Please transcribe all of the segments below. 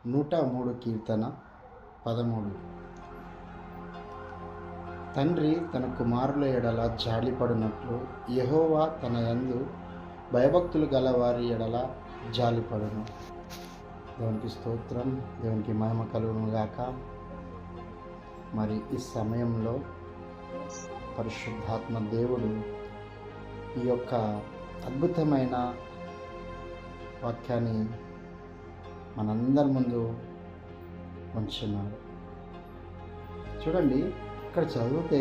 103 కీర్తన 13. తండ్రి తన కుమారుల ఎడల జాలిపడినట్లు యెహోవా తన యందు భయభక్తులు గల వారి ఎడల జాలిపడును. దేవునికి స్తోత్రం, దేవునికి మహిమ కలుగును గాక. మరి ఈ సమయంలో పరిశుద్ధాత్మ దేవుడు ఈ యొక్క అద్భుతమైన వాక్యాన్ని మనందరి ముందు ఉంచున్నాడు. చూడండి, ఇక్కడ చదివితే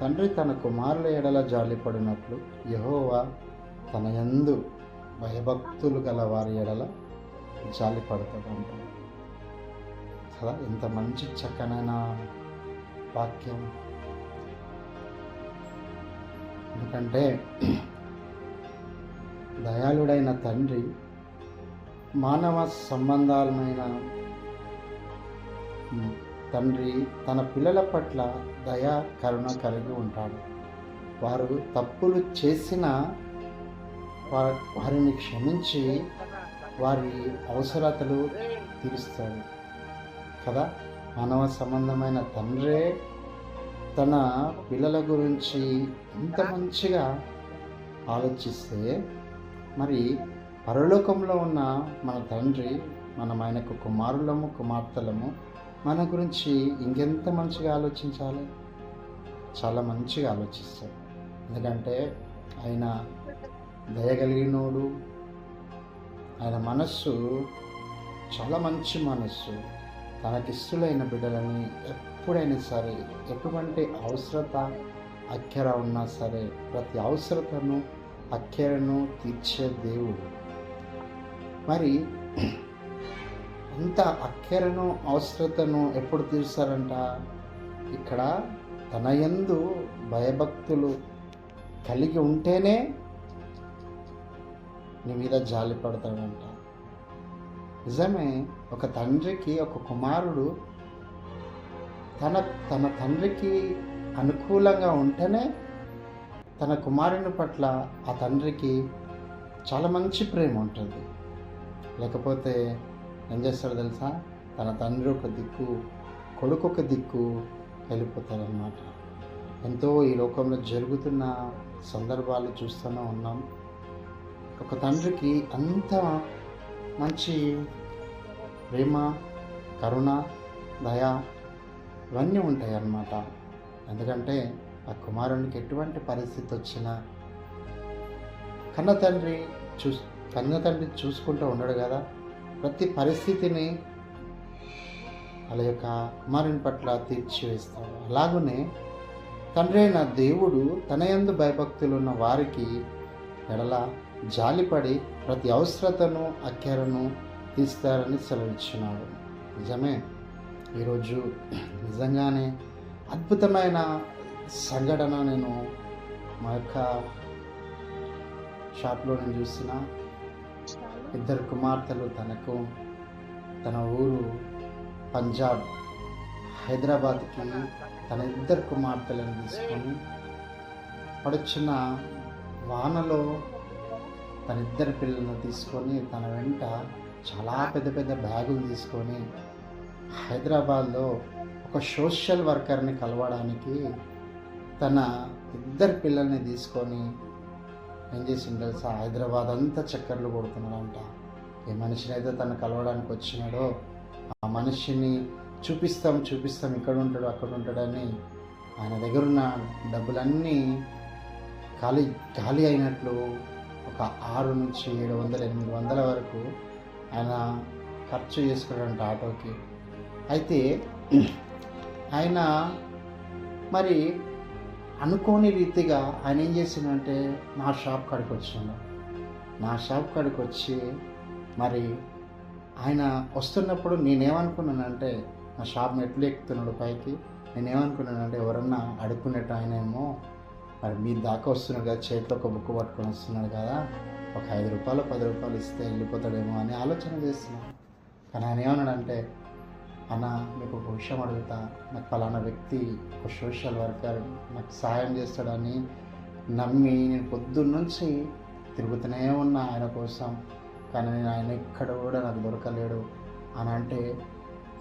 తండ్రి తన కుమారుల ఎడల జాలిపడినట్లు యెహోవా తన యందు భయభక్తులు గల వారి ఎడల జాలిపడతాడంట కదా. ఇంత మంచి చక్కనైన వాక్యం. ఎందుకంటే దయాళుడైన తండ్రి మానవ సంబంధాలమైన తండ్రి తన పిల్లల పట్ల దయా కరుణ కలిగి ఉంటాడు. వారు తప్పులు చేసిన వారిని క్షమించి వారి అవసరతలు తీరుస్తాడు కదా. మానవ సంబంధమైన తండ్రే తన పిల్లల గురించి ఇంత మంచిగా ఆలోచిస్తే మరి పరలోకంలో ఉన్న మన తండ్రి, మనం ఆయనకు కుమారులము కుమార్తెలము, మన గురించి ఇంకెంత మంచిగా ఆలోచించాలి. చాలా మంచిగా ఆలోచిస్తాడు. ఎందుకంటే ఆయన దయగలిగినోడు. ఆయన మనస్సు చాలా మంచి మనస్సు. తనకిష్టులైన బిడ్డలని ఎప్పుడైనా సరే ఎటువంటి అవసరత అక్కర ఉన్నా సరే ప్రతి అవసరతను అక్కరను తీర్చే దేవుడు. మరి అంత అక్కరను అవసరతను ఎప్పుడు తీరుస్తారంట? ఇక్కడ తన యందు భయభక్తులు కలిగి ఉంటేనే నీ మీద జాలి పడతాడంట. నిజమే, ఒక తండ్రికి ఒక కుమారుడు తన తండ్రికి అనుకూలంగా ఉంటేనే తన కుమారుని పట్ల ఆ తండ్రికి చాలా మంచి ప్రేమ ఉంటుంది. లేకపోతే ఏం చేస్తాడు తెలుసా? తన తండ్రి ఒక దిక్కు, కొడుకు ఒక దిక్కు వెళ్ళిపోతాడనమాట. ఎంతో ఈ లోకంలో జరుగుతున్న సందర్భాలు చూస్తూనే ఉన్నాం. ఒక తండ్రికి అంత మంచి ప్రేమ, కరుణ, దయ ఇవన్నీ ఉంటాయి అన్నమాట. ఎందుకంటే ఆ కుమారునికి ఎటువంటి పరిస్థితి వచ్చినా కన్న తండ్రి చూసుకుంటూ ఉండడు కదా. ప్రతి పరిస్థితిని వాళ్ళ యొక్క కుమారుని పట్ల తీర్చివేస్తాడు. అలాగనే తండ్రి అయిన దేవుడు తన యందు భయభక్తులు ఉన్న వారికి ఎడల జాలిపడి ప్రతి అవసరతను అక్కరను తీస్తారని సెలవిచ్చినాడు. నిజమే, ఈరోజు నిజంగానే అద్భుతమైన సంఘటన నేను మా యొక్క షాప్లో నేను చూసిన. 2 కుమార్తెలు తన ఊరు పంజాబ్, హైదరాబాద్కి తన 2 కుమార్తెలను తీసుకొని పడుచున్న వానలో తన 2 పిల్లలను తీసుకొని తన వెంట చాలా పెద్ద పెద్ద బ్యాగులు తీసుకొని హైదరాబాద్లో ఒక సోషల్ వర్కర్ని కలవడానికి తన 2 పిల్లల్ని తీసుకొని ఏం చేసిండు తెలుసా? హైదరాబాద్ అంతా చక్కర్లు కొడుతున్నాడంట. ఏ మనిషిని అయితే తను కలవడానికి వచ్చినాడో ఆ మనిషిని చూపిస్తాం ఇక్కడ ఉంటాడు అక్కడ ఉంటాడని ఆయన దగ్గర ఉన్న డబ్బులన్నీ ఖాళీ అయినట్లు ఒక 600 నుంచి 700, 800 వరకు ఆయన ఖర్చు చేసుకున్నాడంట ఆటోకి. అయితే ఆయన మరి అనుకోని రీతిగా ఆయన ఏం చేసిందంటే నా షాప్ కాడికి వచ్చి మరి ఆయన వస్తున్నప్పుడు నేనేమనుకున్నానంటే, నా షాప్ మెట్లు ఎక్కుతున్నాడు పైకి, నేనేమనుకున్నానంటే ఎవరన్నా అడుక్కునేట్టు ఆయనేమో మరి మీ దాకా వస్తున్నాడు కదా, చేతిలో ఒక బుక్ పట్టుకొని వస్తున్నాడు కదా, ఒక 5 రూపాయలు 10 రూపాయలు ఇస్తే వెళ్ళిపోతాడేమో అని ఆలోచన చేస్తున్నాను. కానీ ఆయన ఏమన్నాడంటే, అన్న మీకు ఒక విషయం అడుగుతా, నాకు పలానా వ్యక్తి ఒక సోషల్ వర్కర్ నాకు సహాయం చేస్తాడని నమ్మి నేను పొద్దున్న నుంచి తిరుగుతూనే ఉన్నా ఆయన కోసం. కానీ నేను ఆయన ఎక్కడ కూడా నాకు దొరకలేడు అని అంటే,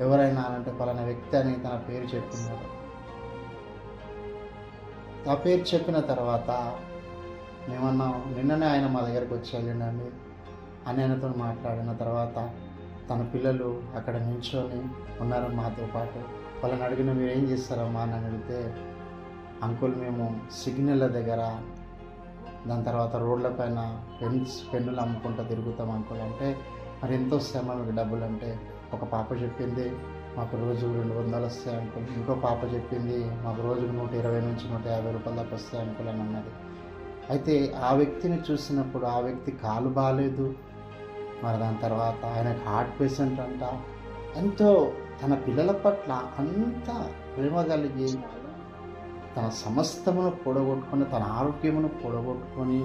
ఎవరైనా అంటే పలానా వ్యక్తి అని తన పేరు చెప్పినాడు. ఆ పేరు చెప్పిన తర్వాత మేమన్నాం, నిన్ననే ఆయన మా దగ్గరకు వచ్చి వెళ్ళిండండి అని ఆయనతో మాట్లాడిన తర్వాత తన పిల్లలు అక్కడ నిల్చొని ఉన్నారు మాతో పాటు. వాళ్ళని అడిగిన మీరు ఏం చేస్తారమ్మా అని అడిగితే, అంకుల్ మేము సిగ్నల్ దగ్గర, దాని తర్వాత రోడ్ల పైన పెన్నులు అమ్ముకుంటూ తిరుగుతాం అంకుల్ అంటే, మరి ఎంత వస్తాయమ్మా మీకు డబ్బులు అంటే, ఒక పాప చెప్పింది మాకు రోజు 200 వస్తాయి అంకుల్, ఇంకో పాప చెప్పింది మాకు రోజుకు 120 నుంచి 150 రూపాయల దాకా వస్తాయి అంకుల్ అని అన్నది. అయితే ఆ వ్యక్తిని చూసినప్పుడు ఆ వ్యక్తి కాలు బాగాలేదు, మరి దాని తర్వాత ఆయనకు హార్ట్ పేషెంట్ అంట. ఎంతో తన పిల్లల పట్ల అంత ప్రేమ కలిగి తన సమస్తమును కూడగొట్టుకొని, తన ఆరోగ్యమును కూడగొట్టుకొని,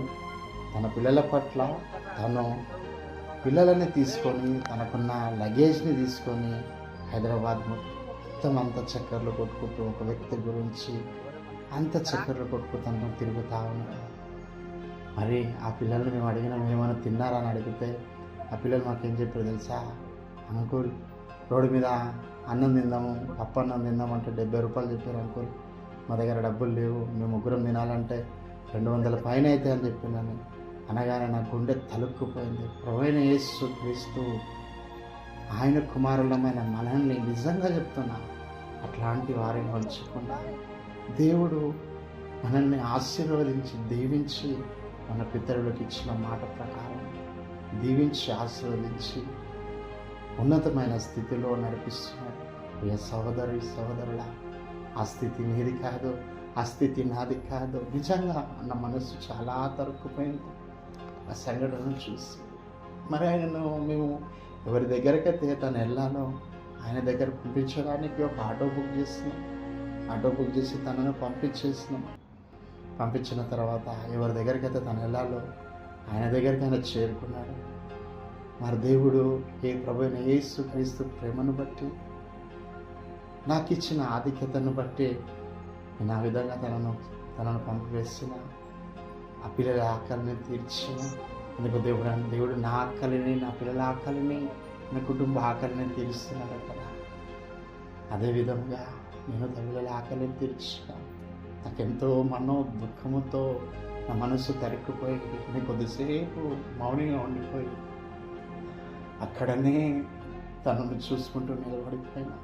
తన పిల్లల పట్ల తను పిల్లలని తీసుకొని, తనకున్న లగేజ్ని తీసుకొని హైదరాబాద్ మొత్తం అంత చక్కర్లు కొట్టుకుంటూ ఒక వ్యక్తి గురించి అంత చక్కర్లు కొట్టుకుంటూ తిరుగుతూ ఉన్నాడు. మరి ఆ పిల్లల్ని మేము అడిగినాం ఏమైనా తిన్నారా అని అడిగితే, ఆ పిల్లలు మాకేం చెప్పారు తెలుసా, అంకుల్ రోడ్డు మీద అన్నం తిందాము, పప్పు అన్నం తిందామంటే 70 రూపాయలు చెప్పారు అంకుల్, మా దగ్గర డబ్బులు లేవు, మేము ముగ్గురం తినాలంటే 200 పైన అయితే అని చెప్పిందని అనగానే నా గుండె తలుక్కుపోయింది. ప్రభువైన యేసు క్రీస్తు ఆయన కుమారులమైన మనల్ని నిజంగా చెప్తున్నా, అట్లాంటి వారిని ఉంచకుండా దేవుడు మనల్ని ఆశీర్వదించి దీవించి, మన పితరులకు ఇచ్చిన మాట ప్రకారం దీవించి ఆశీర్వదించి ఉన్నతమైన స్థితిలో నడిపిస్తున్నాడు. ప్రియ సహోదరి సహోదరుల, ఆ స్థితి నీది కాదు, ఆ స్థితి నాది కాదు. నిజంగా నా మనసు చాలా తరుక్కుపోయింది ఆ సంఘటనను చూసి. మరి ఆయనను మేము ఎవరి దగ్గరకైతే తను వెళ్ళాలో ఆయన దగ్గర పంపించడానికి ఒక ఆటో బుక్ చేసినాం. ఆటో బుక్ చేసి తనను పంపించేసినాం. పంపించిన తర్వాత ఎవరి దగ్గరికైతే తను వెళ్ళాలో ఆయన దగ్గరికి ఆయన చేరుకున్నాడు. మరి దేవుడు ప్రభువైన యేసు క్రీస్తు ప్రేమను బట్టి, నాకు ఇచ్చిన ఆధిక్యతను బట్టి నేను ఆ విధంగా తనను పంపివేసిన, ఆ పిల్లల ఆకలిని తీర్చిన. ఎందుకు దేవుడు నా ఆకలిని, నా పిల్లల ఆకలిని, నా కుటుంబ ఆకలిని తీరుస్తున్నాడు కదా. అదేవిధంగా నేను పిల్లల ఆకలిని తీర్చిన. నాకెంతో దుఃఖముతో నా మనసు తరుక్కుపోయి నేను కొద్దిసేపు మౌనంగా ఉండిపోయి అక్కడనే తనను చూసుకుంటూ నిలబడిపోయినా.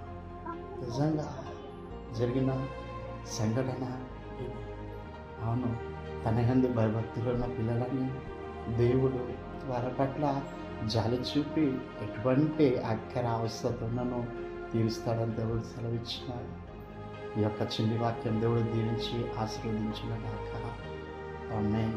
నిజంగా జరిగిన సంఘటన ఇది. అవును, తన యందు భయభక్తులు ఉన్న పిల్లలని దేవుడు వారి పట్ల జాలి చూపి ఎటువంటి అక్కర అవసరతను తీరుస్తాడని దేవుడు సెలవిచ్చినాడు. ఈ యొక్క చిన్ని వాక్యం దేవుడు దీవించి ఆశీర్వదించిన గాక. ఆమేన్.